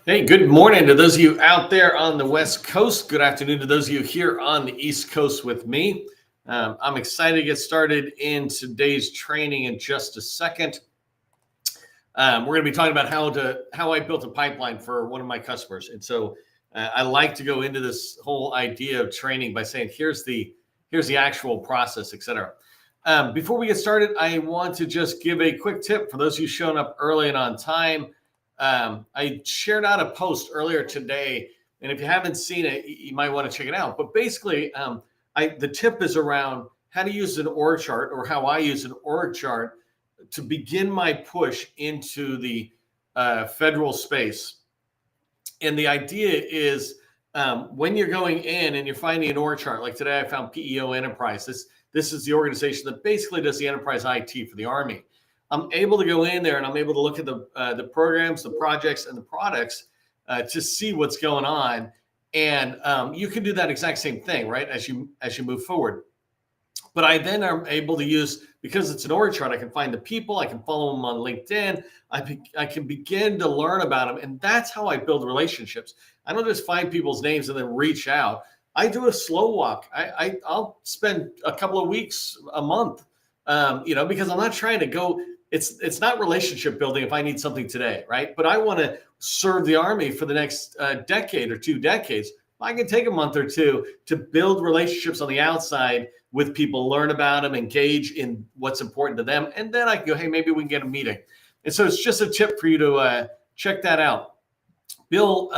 Hey, good morning to those of you out there on the West Coast. Good afternoon to those of you here on the East Coast with me. I'm excited to get started in today's training in just a second. We're going to be talking about how I built a pipeline for one of my customers, and so I like to go into this whole idea of training by saying here's the actual process, etc. Before we get started, I want to just give a quick tip for those of you showing up early and on time. I shared out a post earlier today, and if you haven't seen it, you might want to check it out. But basically, the tip is around how to use an org chart, or how I use an org chart to begin my push into the federal space. And the idea is when you're going in and you're finding an org chart, like today I found PEO Enterprise. This is the organization that basically does the enterprise IT for the Army. I'm able to go in there and I'm able to look at the programs, the projects, and the products to see what's going on. And you can do that exact same thing, right? As you move forward. But I then am able to use, because it's an org chart, I can find the people, I can follow them on LinkedIn, I can begin to learn about them. And that's how I build relationships. I don't just find people's names and then reach out. I do a slow walk. I'll spend a couple of weeks, a month, because I'm not trying to go. It's not relationship building if I need something today, right? But I want to serve the Army for the next decade or 2 decades. I can take a month or two to build relationships on the outside with people, learn about them, engage in what's important to them, and then I can go, hey, maybe we can get a meeting. And so it's just a tip for you to check that out. Bill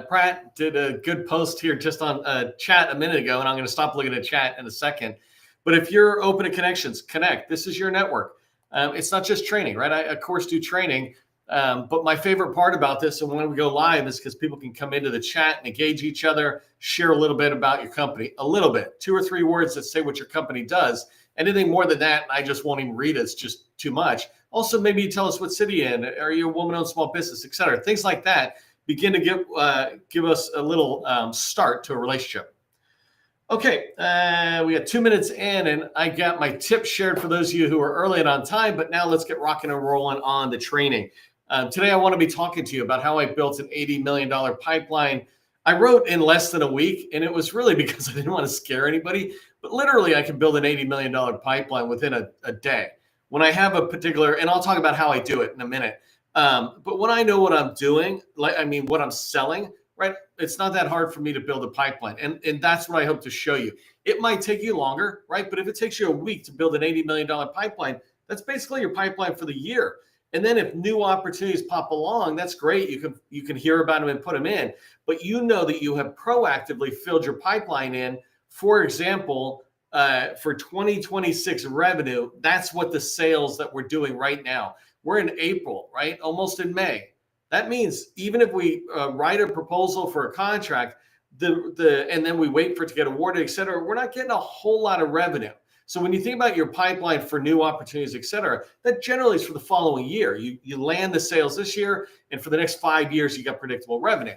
Pratt did a good post here just on chat a minute ago, and I'm going to stop looking at chat in a second. But if you're open to connections, connect. This is your network. It's not just training, right? I, of course, do training. But my favorite part about this, and when we go live, is because people can come into the chat and engage each other, share a little bit about your company, a little bit, 2 or 3 words that say what your company does. Anything more than that, I just won't even read it. It's just too much. Also, maybe you tell us what city you're in. Are you a woman-owned small business, et cetera? Things like that begin to give us a little start to a relationship. Okay, we got 2 minutes in, and I got my tips shared for those of you who are early and on time. But now let's get rocking and rolling on the training. Today, I want to be talking to you about how I built an $80 million pipeline. I wrote in less than a week, and it was really because I didn't want to scare anybody. But literally, I can build an $80 million pipeline within a day. When I have a particular, and I'll talk about how I do it in a minute. But when I know what I'm doing, what I'm selling, right? It's not that hard for me to build a pipeline. And that's what I hope to show you. It might take you longer, right? But if it takes you a week to build an $80 million pipeline, that's basically your pipeline for the year. And then if new opportunities pop along, that's great. You can hear about them and put them in. But you know that you have proactively filled your pipeline in. For example, for 2026 revenue, that's what the sales that we're doing right now. We're in April, right? Almost in May. That means even if we write a proposal for a contract, and then we wait for it to get awarded, et cetera, we're not getting a whole lot of revenue. So when you think about your pipeline for new opportunities, et cetera, that generally is for the following year. You land the sales this year, and for the next 5 years, you got predictable revenue.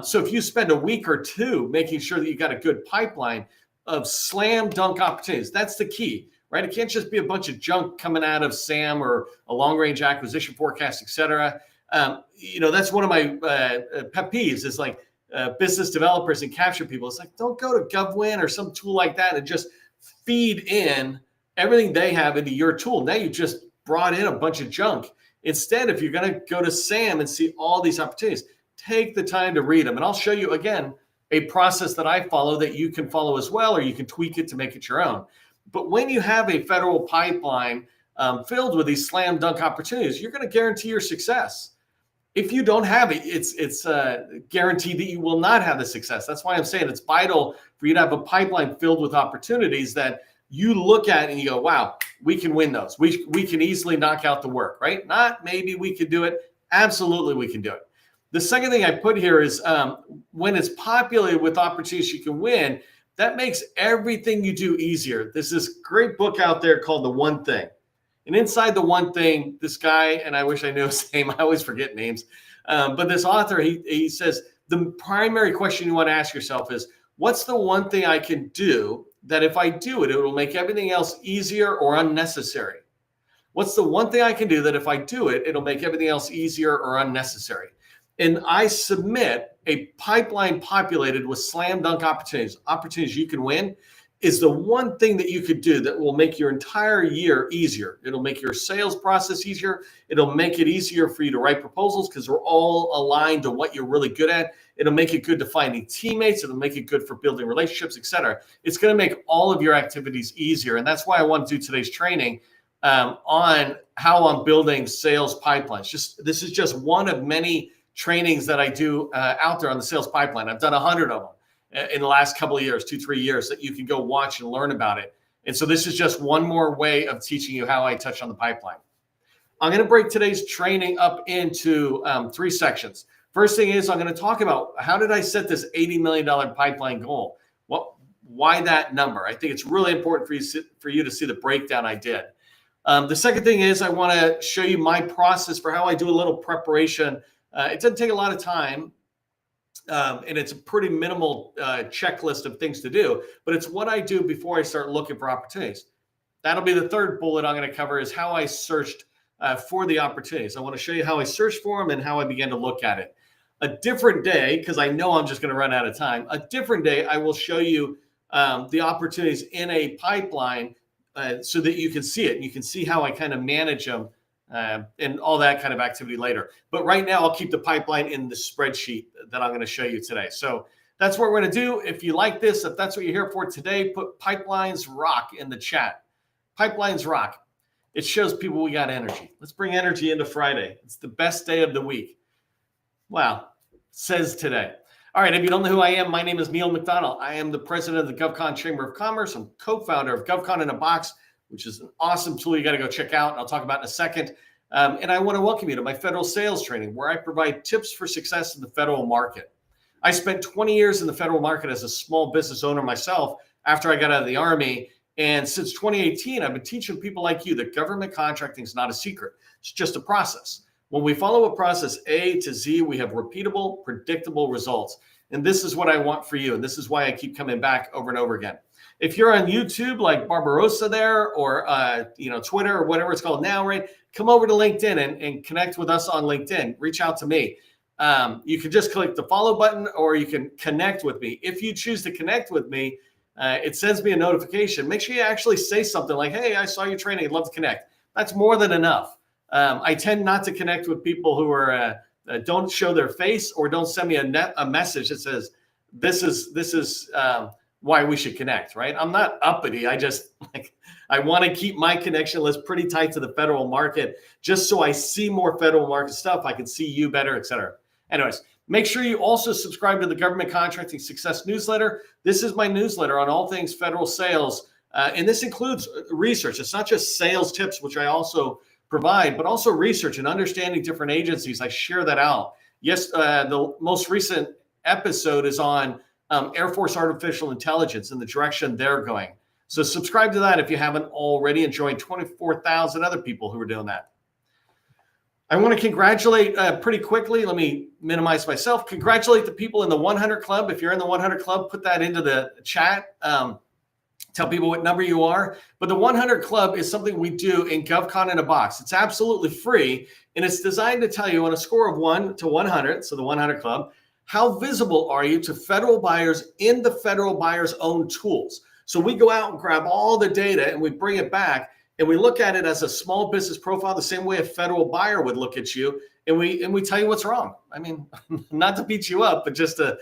So if you spend a week or two making sure that you got a good pipeline of slam dunk opportunities, that's the key, right? It can't just be a bunch of junk coming out of SAM or a long range acquisition forecast, et cetera. That's one of my pet peeves is like business developers and capture people. It's like, don't go to GovWin or some tool like that and just feed in everything they have into your tool. Now you just brought in a bunch of junk. Instead, if you're going to go to SAM and see all these opportunities, take the time to read them. And I'll show you, again, a process that I follow that you can follow as well, or you can tweak it to make it your own. But when you have a federal pipeline filled with these slam dunk opportunities, you're going to guarantee your success. If you don't have it, it's guaranteed that you will not have the success. That's why I'm saying it's vital for you to have a pipeline filled with opportunities that you look at and you go, wow, we can win those. We can easily knock out the work, right? Not maybe we could do it. Absolutely, we can do it. The second thing I put here is when it's populated with opportunities you can win, that makes everything you do easier. There's this great book out there called The One Thing. And inside The One Thing, this guy, and I wish I knew his name, I always forget names, but this author, he says, the primary question you want to ask yourself is, what's the one thing I can do that if I do it, it will make everything else easier or unnecessary? What's the one thing I can do that if I do it, it'll make everything else easier or unnecessary? and I submit a pipeline populated with slam dunk opportunities you can win, is the one thing that you could do that will make your entire year easier. It'll make your sales process easier. It'll make it easier for you to write proposals because we're all aligned to what you're really good at. It'll make it good to finding teammates. It'll make it good for building relationships, etc. It's going to make all of your activities easier. And that's why I want to do today's training on how I'm building sales pipelines. This is just one of many trainings that I do out there on the sales pipeline. I've done 100 of them in the last couple of years, 2-3 years, that you can go watch and learn about it. And so this is just one more way of teaching you how I touch on the pipeline. I'm going to break today's training up into 3 sections. First thing is I'm going to talk about how did I set this $80 million pipeline goal? Why that number? I think it's really important for you to see the breakdown I did. The second thing is I want to show you my process for how I do a little preparation. It doesn't take a lot of time. And it's a pretty minimal checklist of things to do, but it's what I do before I start looking for opportunities. That'll be the third bullet I'm going to cover, is how I searched for the opportunities. I want to show you how I searched for them and how I began to look at it. A different day, because I know I'm just going to run out of time, a different day I will show you the opportunities in a pipeline so that you can see it and you can see how I kind of manage them. And all that kind of activity later. But right now, I'll keep the pipeline in the spreadsheet that I'm going to show you today. So that's what we're going to do. If you like this, if that's what you're here for today, put pipelines rock in the chat. Pipelines rock. It shows people we got energy. Let's bring energy into Friday. It's the best day of the week. Wow, says today. All right, if you don't know who I am, my name is Neil McDonald. I am the president of the GovCon Chamber of Commerce. I'm co-founder of GovCon in a Box, which is an awesome tool you got to go check out, and I'll talk about in a second. And I want to welcome you to my federal sales training, where I provide tips for success in the federal market. I spent 20 years in the federal market as a small business owner myself after I got out of the Army. And since 2018, I've been teaching people like you that government contracting is not a secret. It's just a process. When we follow a process A to Z, we have repeatable, predictable results. And this is what I want for you. And this is why I keep coming back over and over again. If you're on YouTube like Barbarossa there, or Twitter, or whatever it's called now, right? Come over to LinkedIn and connect with us on LinkedIn. Reach out to me. You can just click the follow button, or you can connect with me. If you choose to connect with me, it sends me a notification. Make sure you actually say something like, "Hey, I saw your training. I'd love to connect." That's more than enough. I tend not to connect with people who are don't show their face or don't send me a message that says, "This is." Why we should connect, right? I'm not uppity. I want to keep my connection list pretty tight to the federal market, just so I see more federal market stuff. I can see you better, et cetera. Anyways, make sure you also subscribe to the Government Contracting Success newsletter. This is my newsletter on all things federal sales. And this includes research. It's not just sales tips, which I also provide, but also research and understanding different agencies. I share that out. Yes, the most recent episode is on Air Force Artificial Intelligence and the direction they're going. So subscribe to that if you haven't already, and join 24,000 other people who are doing that. I want to congratulate pretty quickly. Let me minimize myself. Congratulate the people in the 100 Club. If you're in the 100 Club, put that into the chat. Tell people what number you are. But the 100 Club is something we do in GovCon in a Box. It's absolutely free, and it's designed to tell you on a score of 1 to 100, so the 100 Club, how visible are you to federal buyers in the federal buyer's own tools? So we go out and grab all the data and we bring it back, and we look at it as a small business profile, the same way a federal buyer would look at you, and we tell you what's wrong. I mean, not to beat you up, but just to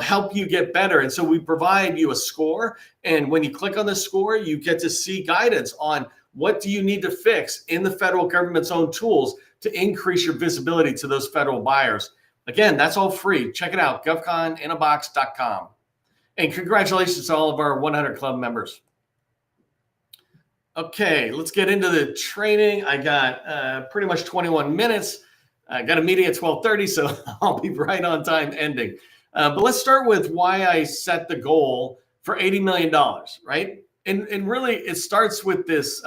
help you get better. And so we provide you a score, and when you click on the score, you get to see guidance on what do you need to fix in the federal government's own tools to increase your visibility to those federal buyers. Again, that's all free. Check it out, govconinabox.com. And congratulations to all of our 100 Club members. Okay, let's get into the training. I got pretty much 21 minutes. I got a meeting at 12:30, so I'll be right on time ending. But let's start with why I set the goal for $80 million, right? And really, it starts with this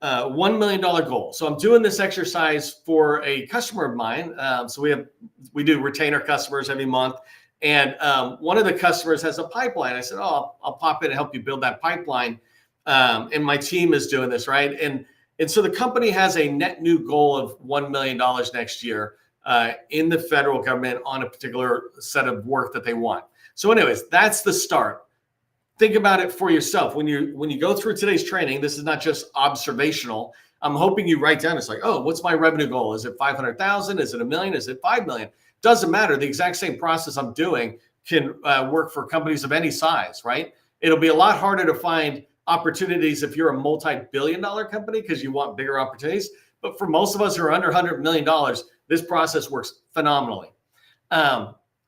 $1 million goal. So I'm doing this exercise for a customer of mine. So we do retainer customers every month. And one of the customers has a pipeline. I said, "Oh, I'll pop in and help you build that pipeline." And my team is doing this, right? And so the company has a net new goal of $1 million next year. in the federal government on a particular set of work that they want. So anyways, that's the start. Think about it for yourself. When you go through today's training, this is not just observational. I'm hoping you write down, it's like, oh, what's my revenue goal? Is it 500,000? Is it $1 million? Is it 5 million? Doesn't matter. The exact same process I'm doing can work for companies of any size, right? It'll be a lot harder to find opportunities if you're a multi-billion-dollar company because you want bigger opportunities. But for most of us who are under $100 million, this process works phenomenally.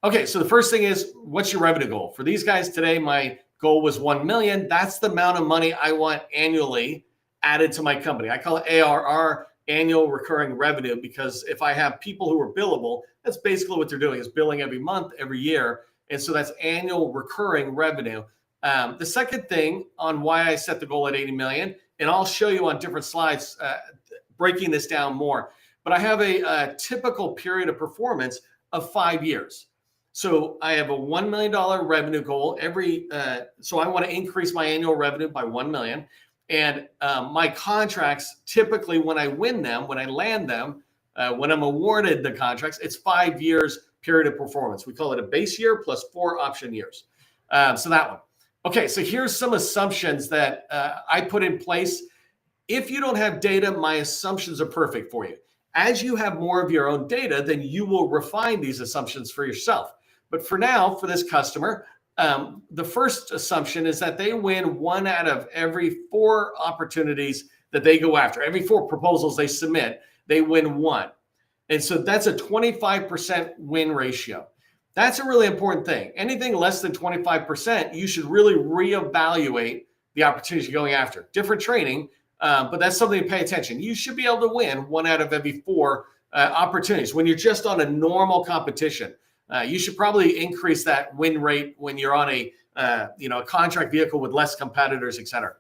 Okay, so the first thing is, what's your revenue goal? For these guys today, my goal was 1 million. That's the amount of money I want annually added to my company. I call it ARR, annual recurring revenue, because if I have people who are billable, that's basically what they're doing, is billing every month, every year. And so that's annual recurring revenue. The second thing on why I set the goal at 80 million, and I'll show you on different slides, breaking this down more, but I have a typical period of performance of 5 years. So I have a $1 million revenue goal so I want to increase my annual revenue by 1 million. And my contracts, typically when I win them, when I land them, when I'm awarded the contracts, it's 5 years period of performance. We call it a base year plus 4 option years. So that one. Okay, so here's some assumptions that I put in place. If you don't have data, my assumptions are perfect for you. As you have more of your own data, then you will refine these assumptions for yourself. But for now, for this customer, the first assumption is that they win 1 out of every 4 opportunities that they go after. Every 4 proposals they submit, they win 1. And so that's a 25% win ratio. That's a really important thing. Anything less than 25%, you should really reevaluate the opportunities you're going after. Different training, but that's something to pay attention. You should be able to win 1 out of every 4 opportunities. When you're just on a normal competition, you should probably increase that win rate when you're on a contract vehicle with less competitors, et cetera.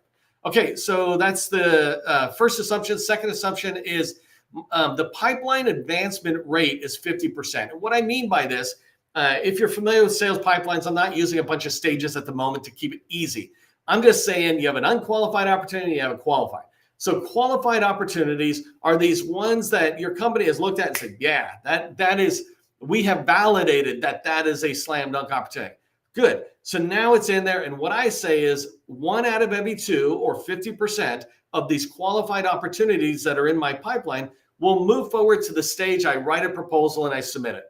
Okay, so that's the first assumption. Second assumption is the pipeline advancement rate is 50%. And what I mean by this, if you're familiar with sales pipelines, I'm not using a bunch of stages at the moment to keep it easy. I'm just saying you have an unqualified opportunity, you have a qualified. So qualified opportunities are these ones that your company has looked at and said, yeah, that is, we have validated that is a slam dunk opportunity. Good. So now it's in there. And what I say is 1 out of every 2 or 50% of these qualified opportunities that are in my pipeline will move forward to the stage I write a proposal and I submit it.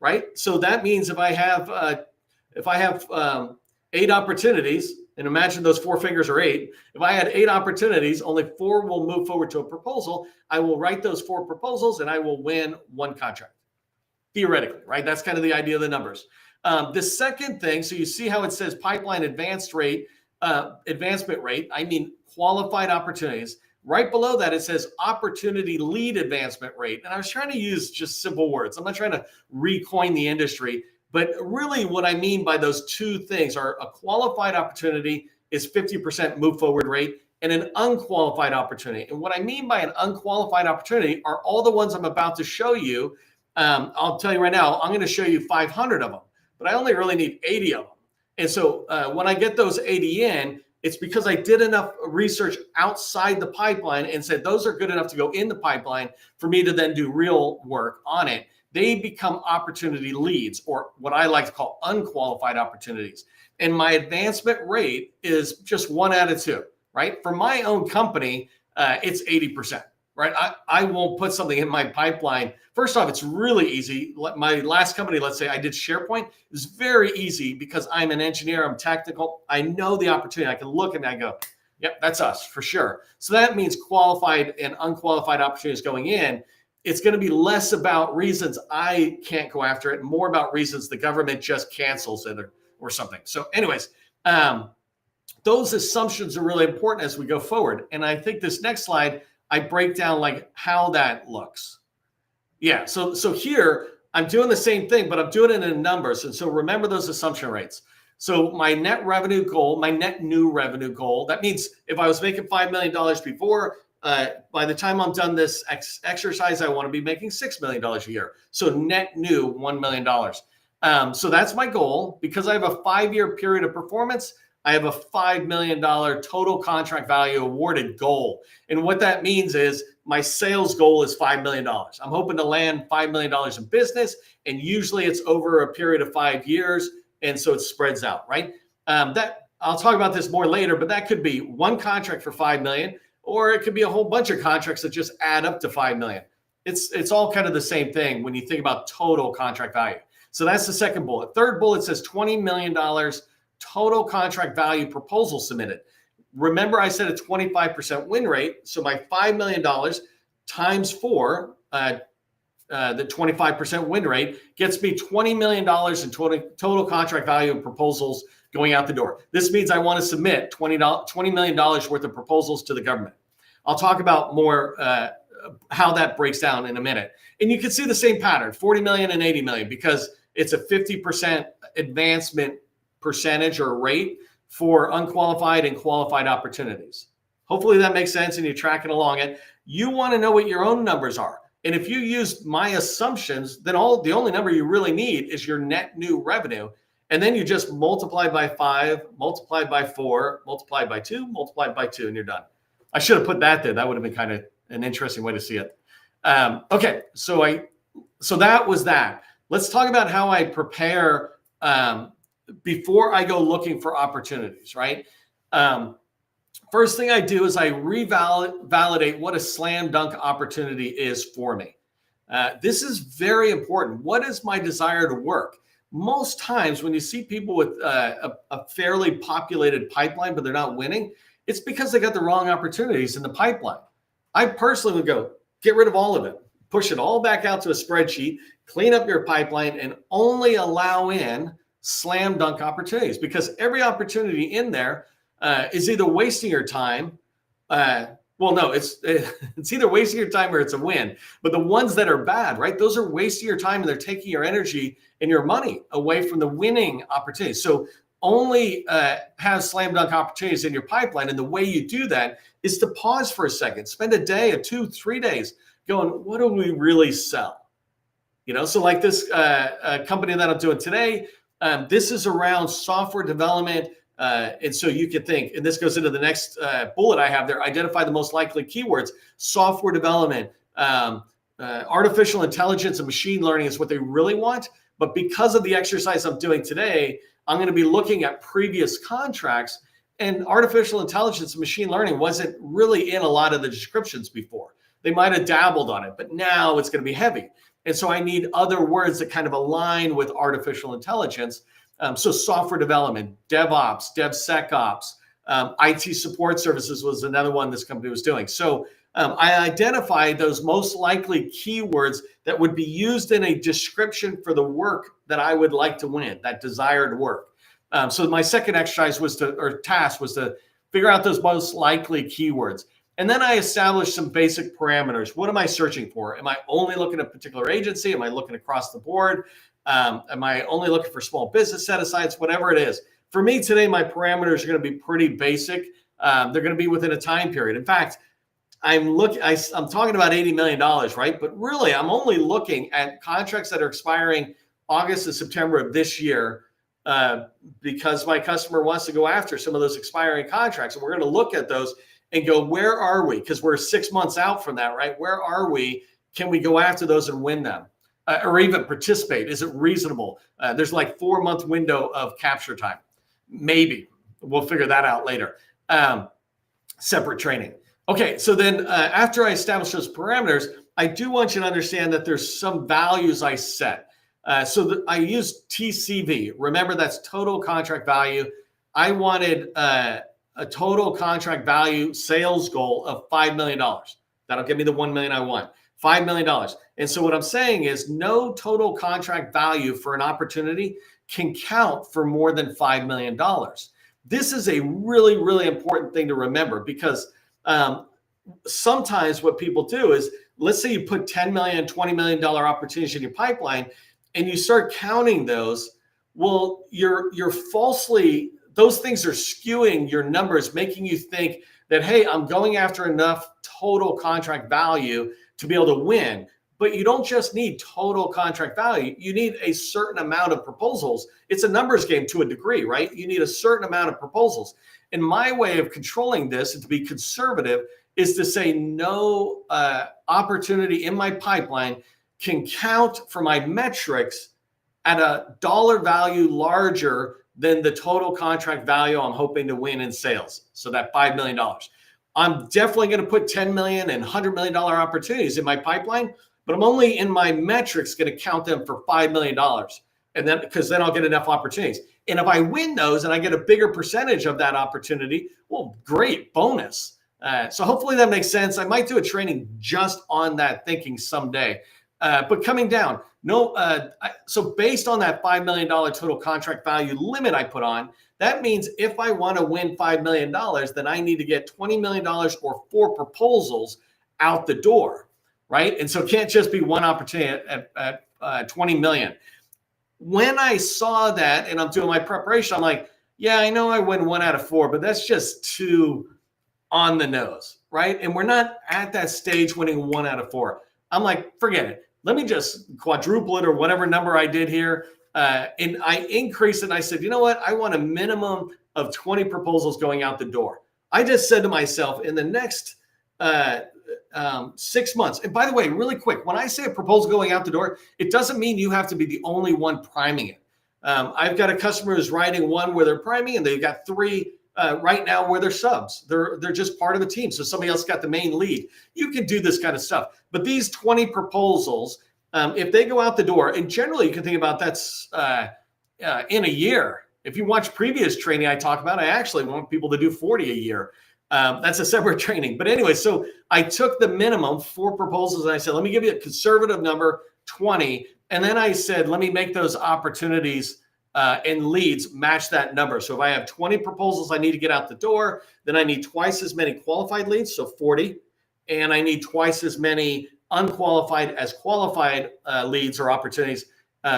Right. So that means if I have 8 opportunities, and imagine those 4 fingers are 8. If I had 8 opportunities, only 4 will move forward to a proposal. I will write those 4 proposals and I will win 1 contract. Theoretically, right? That's kind of the idea of the numbers. The second thing, so you see how it says pipeline advancement rate, I mean qualified opportunities. Right below that, it says opportunity lead advancement rate. And I was trying to use just simple words. I'm not trying to recoin the industry, but really what I mean by those 2 things are a qualified opportunity is 50% move forward rate and an unqualified opportunity. And what I mean by an unqualified opportunity are all the ones I'm about to show you. I'll tell you right now, I'm going to show you 500 of them, but I only really need 80 of them. And so when I get those 80 in, it's because I did enough research outside the pipeline and said those are good enough to go in the pipeline for me to then do real work on it. They become opportunity leads, or what I like to call unqualified opportunities. And my advancement rate is just 1 out of 2, right? For my own company, it's 80%, right? I won't put something in my pipeline. First off, it's really easy. My last company, let's say I did SharePoint, is very easy because I'm an engineer, I'm technical. I know the opportunity. I can look and I go, yep, that's us for sure. So that means qualified and unqualified opportunities going in. It's going to be less about reasons I can't go after it, more about reasons the government just cancels it or something. So anyways, those assumptions are really important as we go forward. And I think this next slide, I break down like how that looks. Yeah, so here I'm doing the same thing, but I'm doing it in numbers. And so remember those assumption rates. So my net revenue goal, my net new revenue goal, that means if I was making $5 million before, by the time I'm done this exercise, I want to be making $6 million a year. So net new $1 million. So that's my goal. Because I have a 5-year period of performance, I have a $5 million total contract value awarded goal. And what that means is my sales goal is $5 million. I'm hoping to land $5 million in business, and usually it's over a period of 5 years, and so it spreads out, right? That I'll talk about this more later, but that could be one contract for 5 million, or it could be a whole bunch of contracts that just add up to 5 million. It's all kind of the same thing when you think about total contract value. So that's the second bullet. Third bullet says $20 million total contract value proposal submitted. Remember, I said a 25% win rate. So my $5 million times 4, the 25% win rate gets me $20 million in total contract value of proposals going out the door. This means I want to submit $20 million worth of proposals to the government. I'll talk about more how that breaks down in a minute. And you can see the same pattern, 40 million and 80 million, because it's a 50% advancement percentage or rate for unqualified and qualified opportunities. Hopefully that makes sense and you're tracking along it. You want to know what your own numbers are. And if you use my assumptions, then the only number you really need is your net new revenue. And then you just multiply by 5, multiply by 4, multiply by 2, multiply by 2, and you're done. I should have put that there. That would have been kind of an interesting way to see it. Okay, so that was that. Let's talk about how I prepare before I go looking for opportunities, right? First thing I do is I validate what a slam dunk opportunity is for me. This is very important. What is my desire to work? Most times when you see people with a fairly populated pipeline, but they're not winning, it's because they got the wrong opportunities in the pipeline. I personally would go, get rid of all of it, push it all back out to a spreadsheet, clean up your pipeline, and only allow in slam dunk opportunities, because every opportunity in there is either wasting your time. It's either wasting your time or it's a win. But the ones that are bad, right? Those are wasting your time and they're taking your energy and your money away from the winning opportunities. So only have slam dunk opportunities in your pipeline. And the way you do that is to pause for a second, spend a day, or 2, 3 days going, what do we really sell? So like this company that I'm doing today, this is around software development. And so you can think, and this goes into the next bullet I have there, identify the most likely keywords. Software development, artificial intelligence and machine learning is what they really want. But because of the exercise I'm doing today, I'm going to be looking at previous contracts, and artificial intelligence and machine learning wasn't really in a lot of the descriptions before. They might have dabbled on it, but now it's going to be heavy. And so I need other words that kind of align with artificial intelligence. So software development, DevOps, DevSecOps, IT support services was another one this company was doing. So I identified those most likely keywords that would be used in a description for the work that I would like to win, that desired work. So my second exercise task was to figure out those most likely keywords. And then I established some basic parameters. What am I searching for? Am I only looking at a particular agency? Am I looking across the board? Am I only looking for small business set-asides? Whatever it is. For me today, my parameters are going to be pretty basic. They're going to be within a time period. In fact, I'm talking about $80 million, right? But really, I'm only looking at contracts that are expiring August and September of this year because my customer wants to go after some of those expiring contracts. And we're going to look at those and go, where are we? Because we're 6 months out from that, right? Where are we? Can we go after those and win them? Or even participate? Is it reasonable? There's like 4-month window of capture time. Maybe. We'll figure that out later. Separate training. Okay, so then after I establish those parameters, I do want you to understand that there's some values I set. So I use TCV. Remember, that's total contract value. I wanted a total contract value sales goal of $5 million. That'll give me the $1 million I want. $5 million. And so what I'm saying is no total contract value for an opportunity can count for more than $5 million. This is a really, really important thing to remember, because sometimes what people do is, let's say you put $10 million, $20 million opportunities in your pipeline and you start counting those. Well, those things are skewing your numbers, making you think that, hey, I'm going after enough total contract value to be able to win. But you don't just need total contract value. You need a certain amount of proposals. It's a numbers game to a degree, right? You need a certain amount of proposals. And my way of controlling this, and to be conservative, is to say no opportunity in my pipeline can count for my metrics at a dollar value larger than the total contract value I'm hoping to win in sales. So that $5 million. I'm definitely going to put $10 million and $100 million opportunities in my pipeline, but I'm only in my metrics going to count them for $5 million. And then, because then I'll get enough opportunities. And if I win those and I get a bigger percentage of that opportunity, well, great, bonus. So hopefully that makes sense. I might do a training just on that thinking someday. But coming down, so based on that $5 million total contract value limit I put on, that means if I want to win $5 million, then I need to get $20 million or 4 proposals out the door, right? And so it can't just be one opportunity at 20 million. When I saw that and I'm doing my preparation, I'm like, yeah, I know I win 1 out of 4, but that's just too on the nose, right? And we're not at that stage winning 1 out of 4. I'm like, forget it. Let me just quadruple it or whatever number I did here. And I increased it. And I said, you know what? I want a minimum of 20 proposals going out the door. I just said to myself, in the next 6 months, and by the way, really quick, when I say a proposal going out the door, it doesn't mean you have to be the only one priming it. I've got a customer who's writing 1 where they're priming, and they've got 3 right now where they're subs. They're just part of a team. So somebody else got the main lead. You can do this kind of stuff. But these 20 proposals, if they go out the door, and generally you can think about that's in a year. If you watch previous training I talk about, I actually want people to do 40 a year. That's a separate training. But anyway, so I took the minimum 4 proposals and I said, let me give you a conservative number, 20. And then I said, let me make those opportunities and leads match that number. So if I have 20 proposals I need to get out the door, then I need twice as many qualified leads, so 40. And I need twice as many unqualified as qualified leads or opportunities.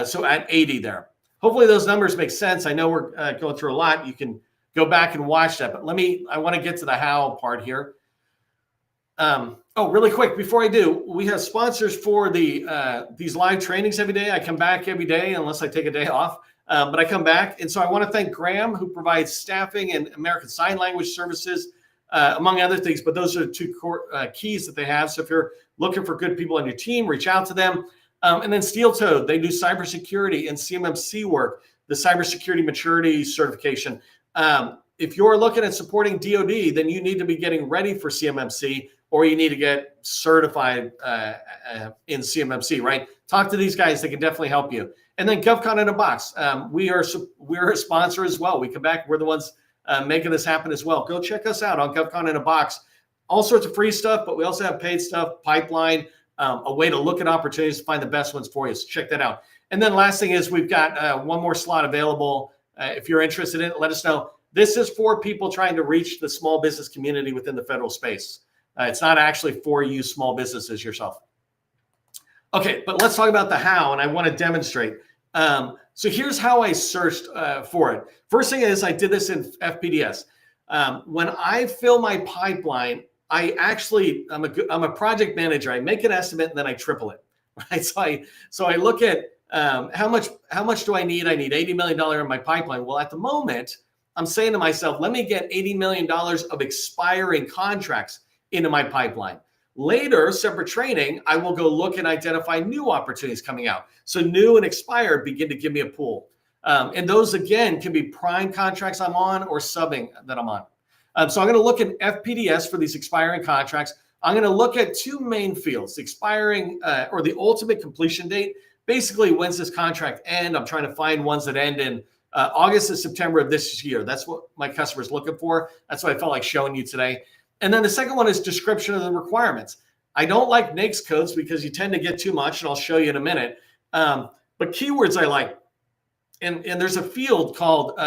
So at 80 there. Hopefully those numbers make sense. I know we're going through a lot. You can go back and watch that. But I want to get to the how part here. Really quick, before I do, we have sponsors for these live trainings every day. I come back every day unless I take a day off. But I come back. And so I want to thank Graham, who provides staffing and American Sign Language services, among other things. But those are the 2 core keys that they have. So if you're looking for good people on your team, reach out to them. And then Steel Toed, they do cybersecurity and CMMC work, the cybersecurity maturity certification. If you're looking at supporting DoD, then you need to be getting ready for CMMC, or you need to get certified in CMMC, right? Talk to these guys. They can definitely help you. And then GovCon in a Box. We're a sponsor as well. We come back. We're the ones making this happen as well. Go check us out on GovCon in a Box. All sorts of free stuff, but we also have paid stuff, pipeline, a way to look at opportunities to find the best ones for you. So check that out. And then last thing is we've got 1 more slot available. If you're interested in it, let us know. This is for people trying to reach the small business community within the federal space. It's not actually for you small businesses yourself. Okay, but let's talk about the how, and I want to demonstrate. So here's how I searched for it. First thing is I did this in FPDS. When I fill my pipeline, I'm a project manager. I make an estimate and then I triple it, right? So I look at how much do I need? I need $80 million in my pipeline. Well, at the moment, I'm saying to myself, let me get $80 million of expiring contracts into my pipeline. Later, separate training, I will go look and identify new opportunities coming out. So new and expired begin to give me a pool. And those, again, can be prime contracts I'm on or subbing that I'm on. So I'm going to look at FPDS for these expiring contracts. I'm going to look at 2 main fields, expiring or the ultimate completion date. Basically, when's this contract end? I'm trying to find ones that end in August and September of this year. That's what my customer's looking for. That's what I felt like showing you today. And then the second one is description of the requirements. I don't like NAICS codes because you tend to get too much, and I'll show you in a minute. But keywords I like. And there's a field called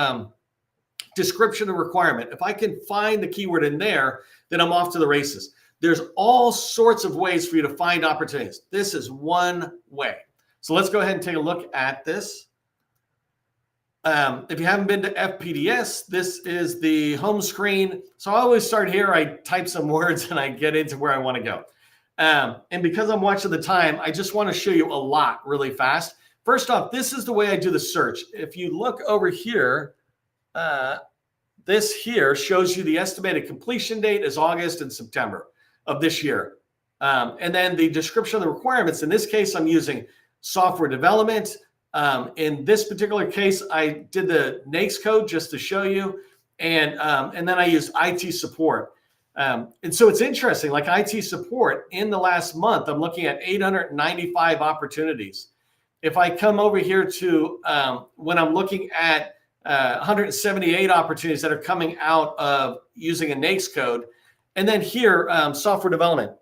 description of requirement. If I can find the keyword in there, then I'm off to the races. There's all sorts of ways for you to find opportunities. This is one way. So let's go ahead and take a look at this. If you haven't been to FPDS, this is the home screen. So I always start here. I type some words and I get into where I want to go. And because I'm watching the time, I just want to show you a lot really fast. First off, this is the way I do the search. If you look over here, this here shows you the estimated completion date is August and September. of this year. And then the description of the requirements, in this case, I'm using software development. In this particular case, I did the NAICS code just to show you. And then I used IT support. And so it's interesting, like IT support in the last month, I'm looking at 895 opportunities. If I come over here to when I'm looking at 178 opportunities that are coming out of using a NAICS code, and then here, software development.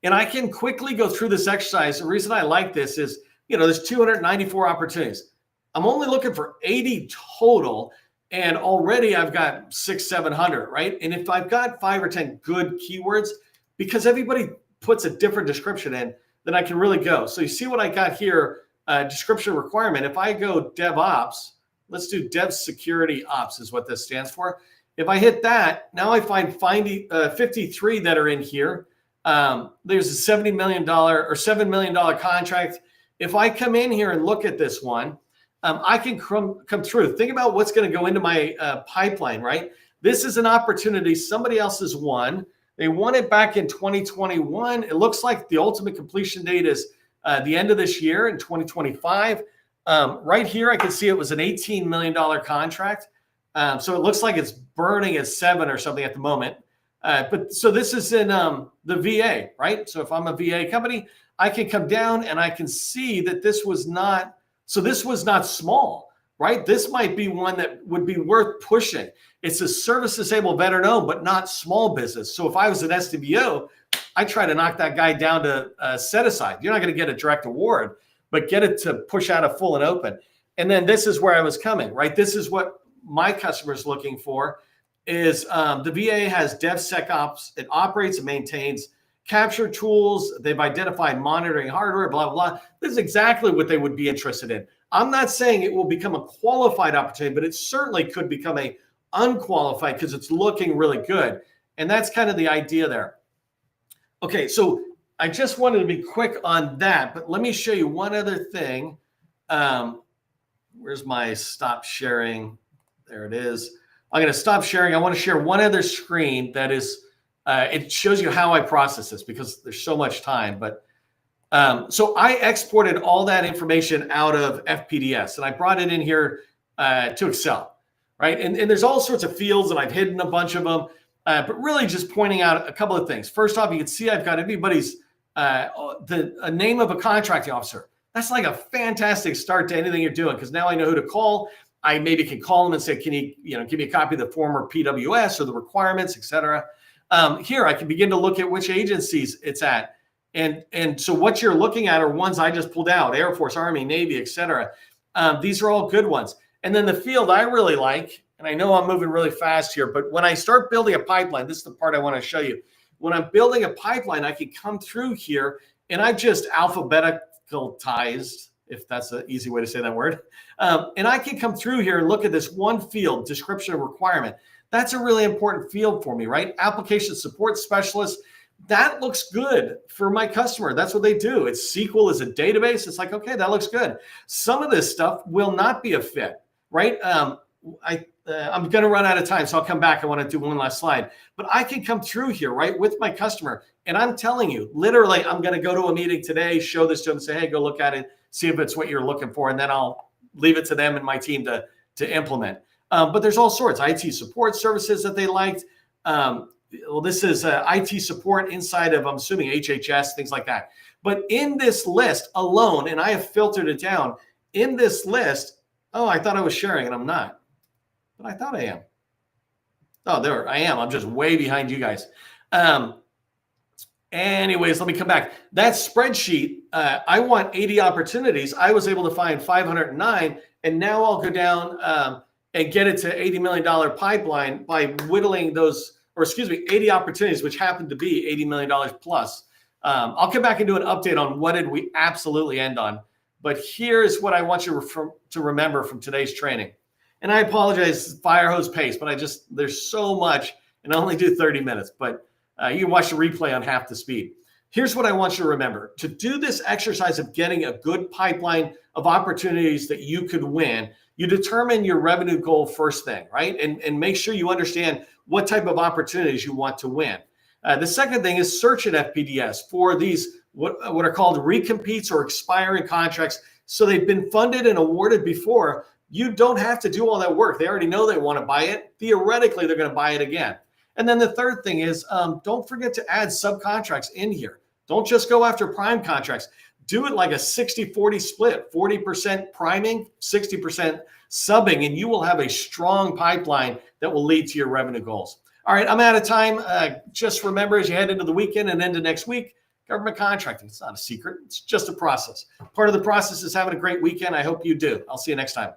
And I can quickly go through this exercise. The reason I like this is, there's 294 opportunities. I'm only looking for 80 total, and already I've got 600-700, right? And if I've got 5 or 10 good keywords, because everybody puts a different description in, then I can really go. So you see what I got here, description requirement. If I go DevOps, let's do Dev Security Ops is what this stands for. If I hit that, now I find 53 that are in here. There's a $70 million or $7 million contract. If I come in here and look at this one, I can come through. Think about what's going to go into my pipeline, right? This is an opportunity somebody else has won. They won it back in 2021. It looks like the ultimate completion date is the end of this year in 2025. Right here, I can see it was an $18 million contract. So it looks like it's burning at 7 or something at the moment. But so this is in the VA, right? So if I'm a VA company, I can come down and I can see that this was not small, right? This might be one that would be worth pushing. It's a service disabled veteran owned, but not small business. So if I was an SDVO, I try to knock that guy down to set aside. You're not going to get a direct award, but get it to push out a full and open. And then this is where I was coming, right? This is what my customer is looking for is the VA has DevSecOps. It operates and maintains capture tools. They've identified monitoring hardware, blah, blah, blah. This is exactly what they would be interested in. I'm not saying it will become a qualified opportunity, but it certainly could become a unqualified because it's looking really good. And that's kind of the idea there. Okay, so I just wanted to be quick on that, but let me show you one other thing. Where's my stop sharing? There it is. I'm going to stop sharing. I want to share one other screen that is, it shows you how I process this because there's so much time. But so I exported all that information out of FPDS and I brought it in here to Excel, right? And there's all sorts of fields and I've hidden a bunch of them, but really just pointing out a couple of things. First off, you can see I've got everybody's a name of a contracting officer. That's like a fantastic start to anything you're doing because now I know who to call. I maybe can call them and say, can you, give me a copy of the former PWS or the requirements, et cetera. Here, I can begin to look at which agencies it's at. And so what you're looking at are ones I just pulled out, Air Force, Army, Navy, et cetera. These are all good ones. And then the field I really like, and I know I'm moving really fast here, but when I start building a pipeline, this is the part I want to show you. When I'm building a pipeline, I can come through here and I've just alphabetized, if that's an easy way to say that word. And I can come through here and look at this one field, description of requirement. That's a really important field for me, right? Application support specialist. That looks good for my customer. That's what they do. It's SQL as a database. It's like, okay, that looks good. Some of this stuff will not be a fit, right? I'm going to run out of time, so I'll come back. I want to do one last slide. But I can come through here, right, with my customer. And I'm telling you, literally, I'm going to go to a meeting today, show this to them, say, hey, go look at it, see if it's what you're looking for. And then I'll leave it to them and my team to implement. But there's all sorts, IT support services that they liked. Well, this is IT support inside of, I'm assuming, HHS, things like that. But in this list alone, and I have filtered it down, in this list, oh, I thought I was sharing and I'm not. But I thought I am. Oh, there I am. I'm just way behind you guys. Anyways, let me come back. That spreadsheet, I want 80 opportunities. I was able to find 509, and now I'll go down and get it to $80 million pipeline by whittling those, or excuse me, 80 opportunities, which happen to be $80 million plus. I'll come back and do an update on what did we absolutely end on. But here's what I want you to remember from today's training. And I apologize, fire hose pace, but there's so much, and I only do 30 minutes, but you can watch the replay on half the speed. Here's what I want you to remember. To do this exercise of getting a good pipeline of opportunities that you could win, you determine your revenue goal first thing, right? And make sure you understand what type of opportunities you want to win. The second thing is search at FPDS for these what are called recompetes or expiring contracts. So they've been funded and awarded before. You don't have to do all that work. They already know they want to buy it. Theoretically, they're going to buy it again. And then the third thing is don't forget to add subcontracts in here. Don't just go after prime contracts. Do it like a 60-40 split, 40% priming, 60% subbing, and you will have a strong pipeline that will lead to your revenue goals. All right, I'm out of time. Just remember, as you head into the weekend and into next week, government contracting, it's not a secret. It's just a process. Part of the process is having a great weekend. I hope you do. I'll see you next time.